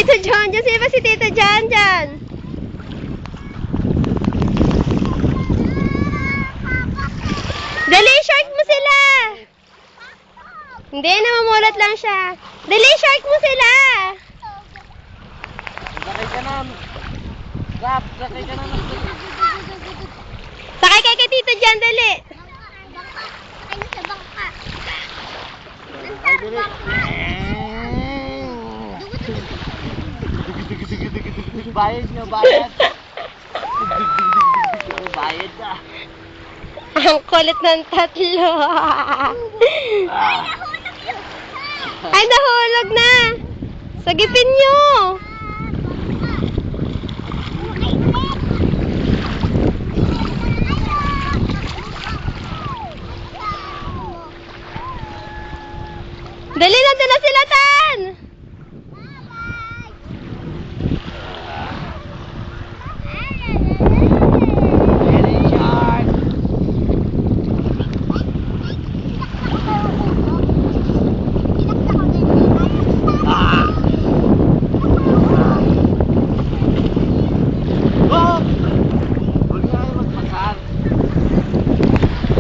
Tito John, dyan sino ba si Tito John dyan? Dali, shark mo sila! Hindi, namamulot lang siya. Dali, shark mo sila! Sakay ka na. Rap, sakay ka na. Sakay kay Tito John, dali! Ano sa bangka? Ay, dali. Bayad nyo, bayad. Bayad na. Ang kulit ng tatlo. Ay, nahulog na. Sagipin nyo. Dali, nandun na sila,